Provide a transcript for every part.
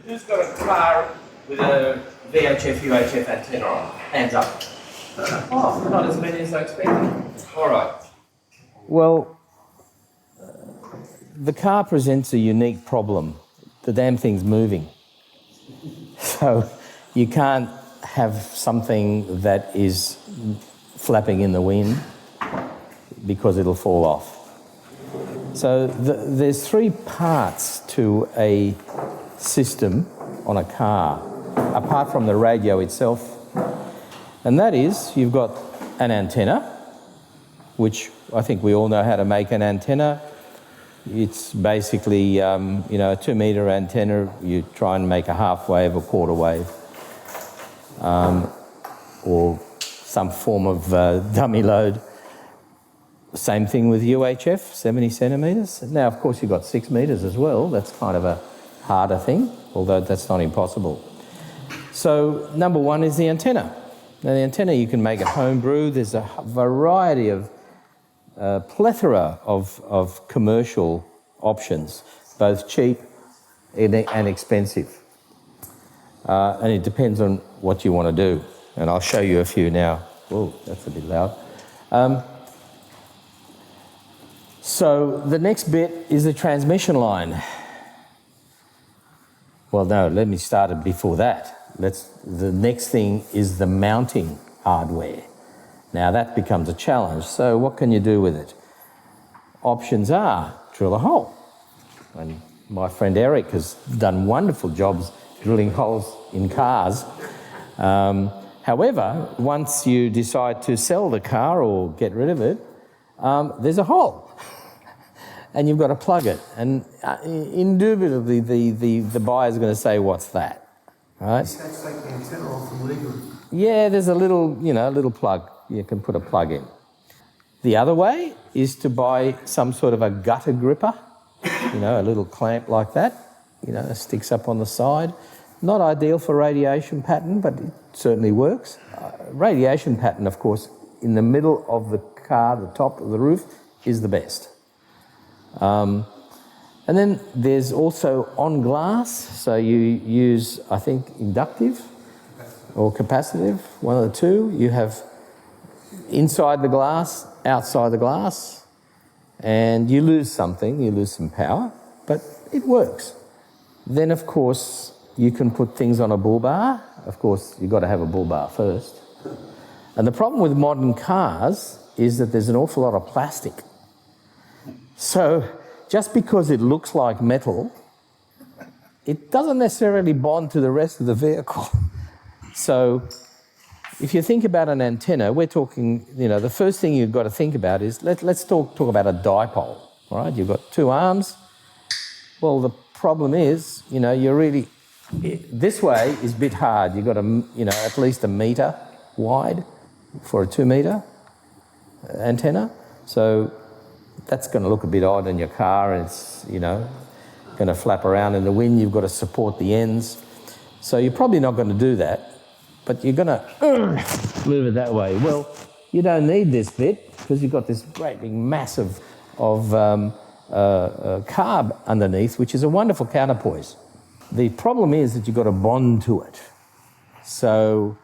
Who's got a car with a VHF, UHF antenna on? Hands up. Oh, not as many as I expected. All right. Well, the car presents a unique problem. The damn thing's moving. So you can't have something that is flapping in the wind because it'll fall off. So there's three parts to a system on a car, apart from the radio itself. And that is, you've got an antenna, which I think we all know how to make an antenna. It's basically, a 2 metre antenna. You try and make a half wave, a quarter wave, or some form of dummy load. Same thing with UHF, 70 centimetres. Now, of course, you've got 6 metres as well. That's kind of a harder thing, although that's not impossible. So, number one is the antenna. Now, the antenna you can make at homebrew. There's a variety of plethora of commercial options, both cheap and expensive. And it depends on what you want to do. And I'll show you a few now. Oh, that's a bit loud. So the next bit is the transmission line. Well, no, let me start it before that. The next thing is the mounting hardware. Now that becomes a challenge. So what can you do with it? Options are drill a hole. And my friend Eric has done wonderful jobs drilling holes in cars. However, once you decide to sell the car or get rid of it, there's a hole. And you've got to plug it. And indubitably, the buyer's going to say, what's that? Right? That's like the antenna off the legal. Yeah, there's a little plug. You can put a plug in. The other way is to buy some sort of a gutter gripper, a little clamp like that, sticks up on the side. Not ideal for radiation pattern, but it certainly works. Radiation pattern, of course, in the middle of the car, the top of the roof, is the best. And then there's also on glass, so you use, I think, inductive or capacitive, one of the two. You have inside the glass, outside the glass, and you lose something, you lose some power, but it works. Then, of course, you can put things on a bull bar. Of course, you've got to have a bull bar first. And the problem with modern cars is that there's an awful lot of plastic. So just because it looks like metal, it doesn't necessarily bond to the rest of the vehicle. So if you think about an antenna, we're talking, the first thing you've got to think about is, let's talk about a dipole, all right? You've got two arms. Well, the problem is, this way is a bit hard. You've got at least a metre wide for a 2 metre antenna. So that's going to look a bit odd in your car, and it's, going to flap around in the wind. You've got to support the ends. So you're probably not going to do that, but you're going to move it that way. Well, you don't need this bit because you've got this great big mass of carb underneath, which is a wonderful counterpoise. The problem is that you've got to bond to it. So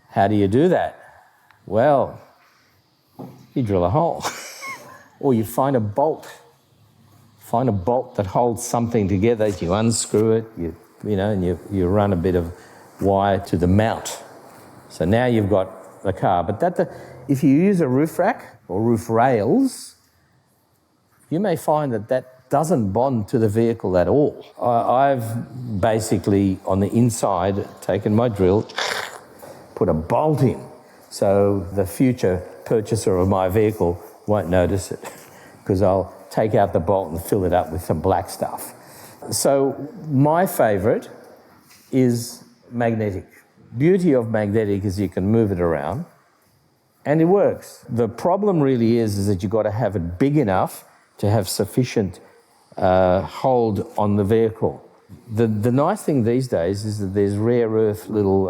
how do you do that? Well, you drill a hole. Or you find a bolt. Find a bolt that holds something together. You unscrew it, and you run a bit of wire to the mount. So now you've got the car. But if you use a roof rack or roof rails, you may find that doesn't bond to the vehicle at all. I've basically, on the inside, taken my drill, put a bolt in, so the future purchaser of my vehicle won't notice it, because I'll take out the bolt and fill it up with some black stuff. So my favourite is magnetic. Beauty of magnetic is you can move it around, and it works. The problem really is that you've got to have it big enough to have sufficient hold on the vehicle. The nice thing these days is that there's rare earth little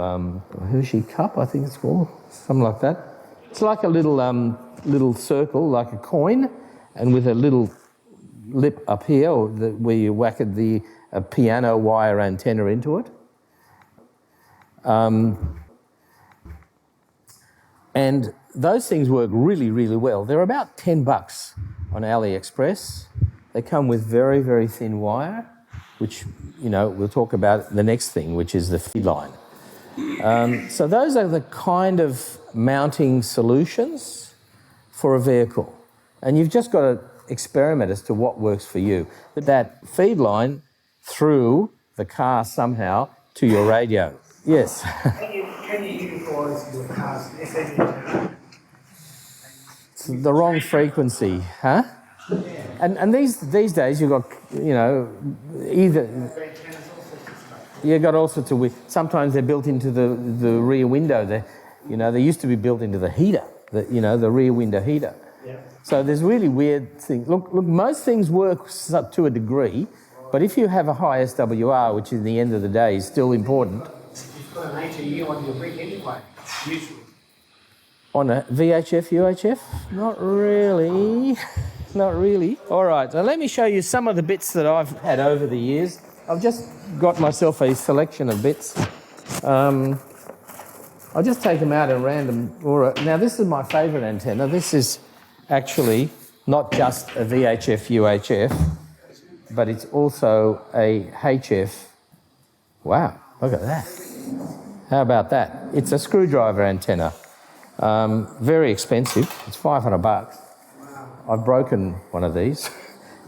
Hershey cup, I think it's called, something like that. It's like a little circle, like a coin, and with a little lip up here, where you whack the a piano wire antenna into it. And those things work really, really well. They're about $10 on AliExpress. They come with very, very thin wire, which, you know, we'll talk about the next thing, which is the feed line. So those are the kind of mounting solutions for a vehicle. And you've just got to experiment as to what works for you. That feed line through the car somehow to your radio. Yes. Can you utilise your car's FM? It's the wrong frequency, huh? And these days you've got, you know, either you got all sorts of sometimes they're built into the rear window. They, you know, they used to be built into the heater, the rear window heater. Yeah. So there's really weird things. Look, most things work to a degree, but if you have a high SWR, which in the end of the day is still important. You've got an HEU on your brick anyway, usually. On a VHF, UHF? Not really. Not really. All right, so let me show you some of the bits that I've had over the years. I've just got myself a selection of bits. I'll just take them out in random order. Now, this is my favourite antenna. This is actually not just a VHF, UHF, but it's also a HF. Wow, look at that. How about that? It's a screwdriver antenna. Very expensive. It's $500. I've broken one of these.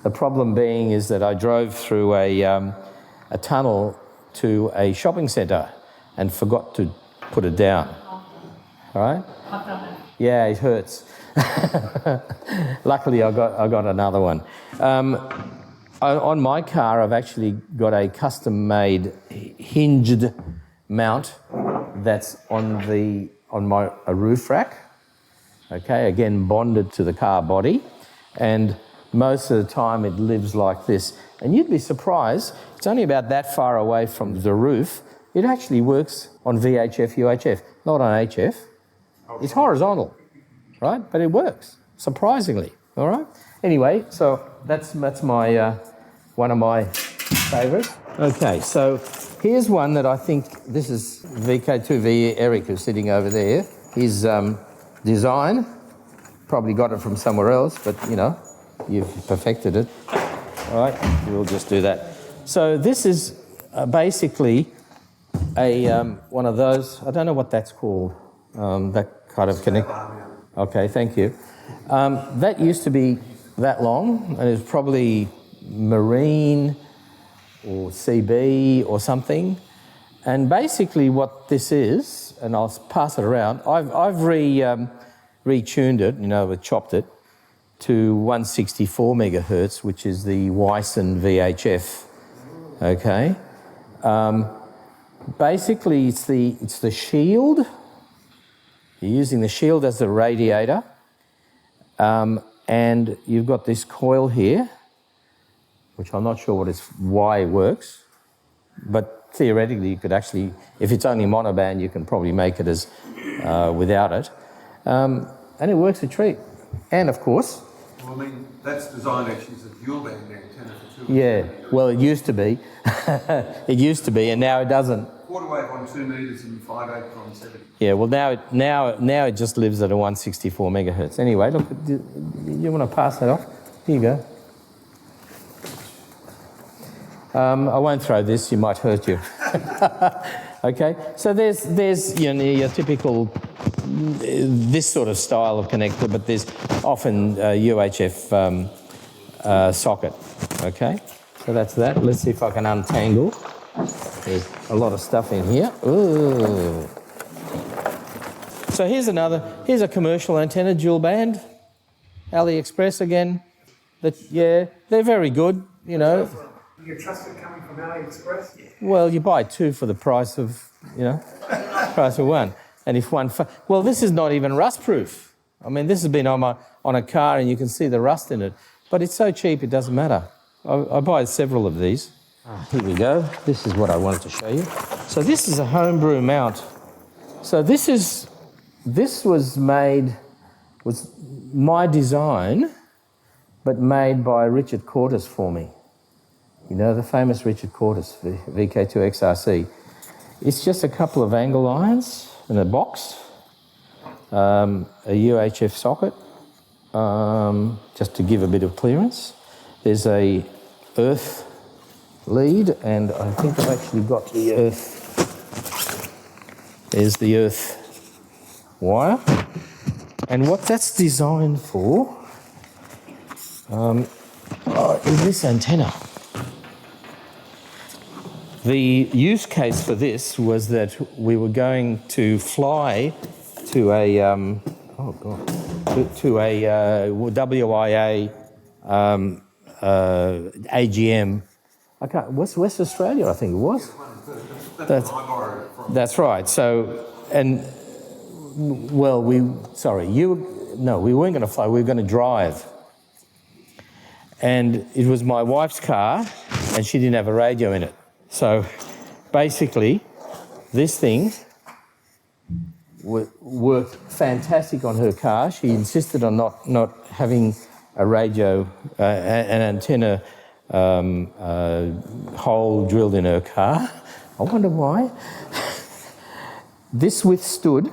The problem being is that I drove through a tunnel to a shopping centre and forgot to put it down. All right? Yeah, it hurts. Luckily, I got another one. On my car, I've actually got a custom-made hinged mount that's on a roof rack. Okay, again, bonded to the car body, and most of the time it lives like this. And you'd be surprised, it's only about that far away from the roof. It actually works on VHF, UHF, not on HF. It's horizontal, right? But it works, surprisingly, all right? Anyway, so that's my one of my favourites. Okay, so here's one that I think, this is VK2V Eric, who's sitting over there. His design, probably got it from somewhere else, but, you know, you've perfected it. All right, we'll just do that. So this is basically a one of those, I don't know what that's called, that kind of connect. Okay, thank you. That used to be that long, and it's probably marine or CB or something. And basically what this is, and I'll pass it around, I've retuned it, you know, I've chopped it to 164 megahertz, which is the Wyson VHF, okay? Basically, it's the shield. You're using the shield as the radiator, and you've got this coil here, which I'm not sure why it works, but theoretically you could actually, if it's only monoband, you can probably make it as without it, and it works a treat. And of course, Well, I mean, that's designed actually as a dual band antenna for 2. yeah, well, it used to be. It used to be, and now it doesn't. Quarter wave on 2 metres and 5/8 on 70. Yeah, well, now it just lives at a 164 megahertz. Anyway, look, you want to pass that off? Here you go. I won't throw this, you might hurt you. Okay, so there's you know, your typical, this sort of style of connector, but there's often UHF socket, okay? So that's that. Let's see if I can untangle. There's a lot of stuff in here. Ooh. So here's a commercial antenna, dual band, AliExpress again. Yeah, they're very good, you know. You trust it coming from AliExpress? Well, you buy two for the price of, you know, price of one. And if one, well, this is not even rust-proof. I mean, this has been on a car and you can see the rust in it. But it's so cheap, it doesn't matter. I buy several of these. Here we go. This is what I wanted to show you. So this is a homebrew mount. So this was my design, but made by Richard Cortis for me. You know, the famous Richard Cordes VK2RF. It's just a couple of angle irons in a box, a UHF socket, just to give a bit of clearance. There's a earth lead, and I think I've actually got the earth. There's the earth wire. And what that's designed for is this antenna. The use case for this was that we were going to fly to a WIA AGM. I can't. West Australia, I think it was. That's right. So, and well, we weren't going to fly. We were going to drive. And it was my wife's car, and she didn't have a radio in it. So basically, this thing worked fantastic on her car. She insisted on not having a radio, an antenna hole drilled in her car. I wonder why. This withstood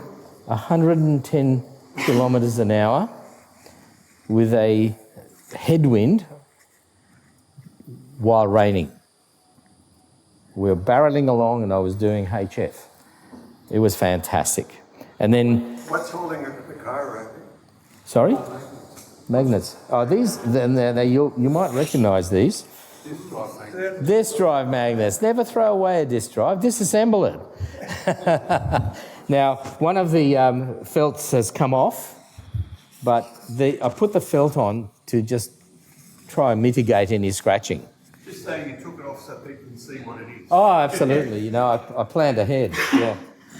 110 kilometres an hour with a headwind while raining. We were barreling along and I was doing HF. It was fantastic. And then... What's holding the car, Raffy? Sorry? Magnets. Oh, these, you might recognise these. Disc drive magnets. Never throw away a disc drive, disassemble it. Now, one of the felts has come off, but I put the felt on to just try and mitigate any scratching. Just saying you took it off so people can see what it is. Oh, absolutely. You know, I planned ahead. Yeah.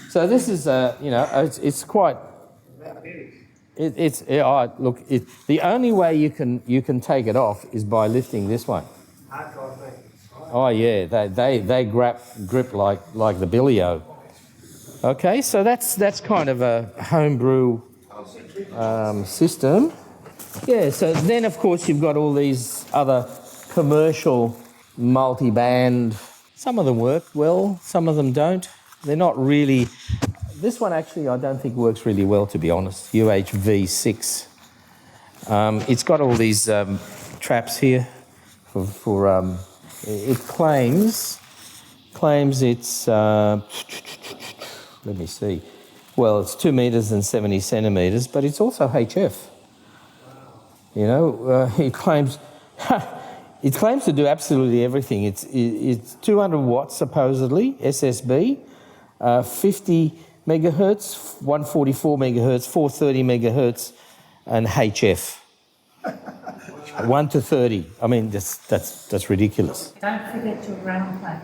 So this is, it's quite. The only way you can take it off is by lifting this one. Oh yeah, they grip like the Billy-O. Okay, so that's kind of a homebrew system. Yeah. So then of course you've got all these other commercial multi-band. Some of them work well, some of them don't. They're not really. This one actually I don't think works really well, to be honest. UHV6. It's got all these traps here for it claims it's let me see. Well, it's 2 meters and 70 centimeters, but it's also HF. You know, it claims to do absolutely everything. It's 200 watts supposedly, SSB, 50 megahertz, 144 megahertz, 430 megahertz, and HF. 1 to 30. I mean, that's ridiculous. Don't forget your ground plate.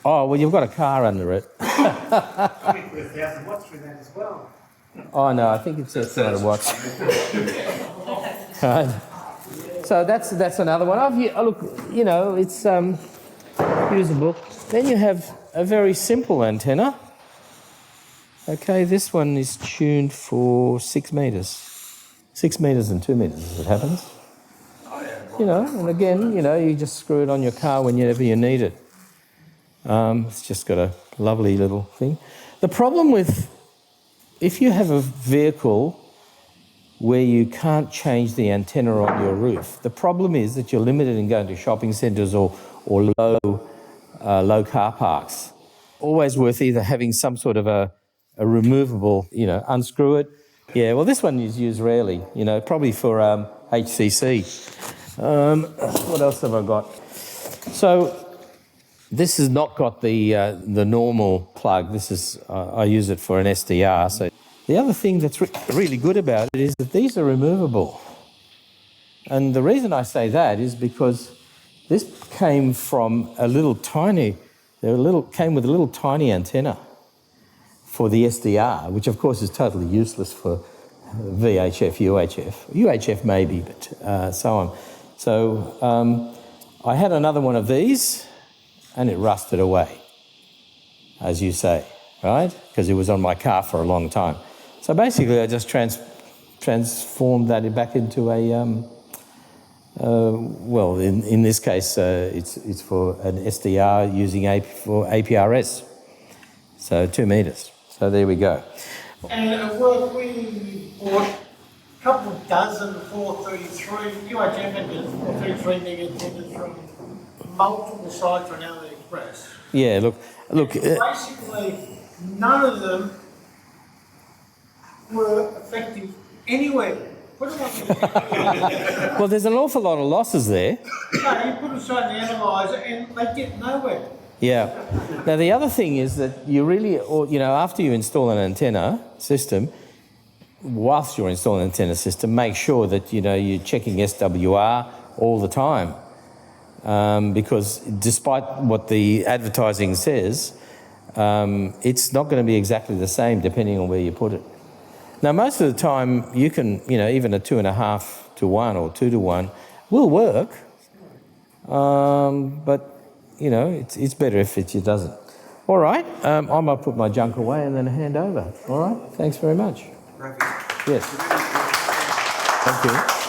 Oh, well, you've got a car under it. 1,000 watts through that as well. Oh, no, I think it's 200 watts. Right. So that's another one. Look, you know, it's usable. Then you have a very simple antenna. Okay, this one is tuned for 6 meters. 6 meters and 2 meters, as it happens. You know, and again, you know, you just screw it on your car whenever you need it. It's just got a lovely little thing. The problem with, if you have a vehicle where you can't change the antenna on your roof, the problem is that you're limited in going to shopping centres or low car parks. Always worth either having some sort of a removable, you know, unscrew it. Yeah, well, this one is used rarely, you know, probably for HCC. What else have I got? So this has not got the normal plug. This is I use it for an SDR. So the other thing that's really good about it is that these are removable. And the reason I say that is because this came from came with a little tiny antenna for the SDR, which of course is totally useless for VHF, UHF. UHF maybe, but so on. So I had another one of these and it rusted away, as you say, right? Because it was on my car for a long time. So basically I just transformed that back into a Well, in this case, it's for an SDR using for APRS. So 2 metres. So there we go. And at work, we bought a couple of dozen 433 UHF engines, 433 megatonnes from multiple sites on AliExpress. Yeah, look. Basically, none of them were effective anywhere. Put them on the Well, there's an awful lot of losses there. No, you put them on the analyzer and they get nowhere. Yeah. Now, the other thing is that you really, after you install an antenna system, whilst you're installing an antenna system, make sure that, you're checking SWR all the time. Because despite what the advertising says, it's not going to be exactly the same depending on where you put it. Now, most of the time, you can, even a 2.5 to 1 or 2 to 1 will work. But, it's better if it doesn't. All right, I might put my junk away and then hand over. All right, thanks very much. Raffy, Yes. Thank you.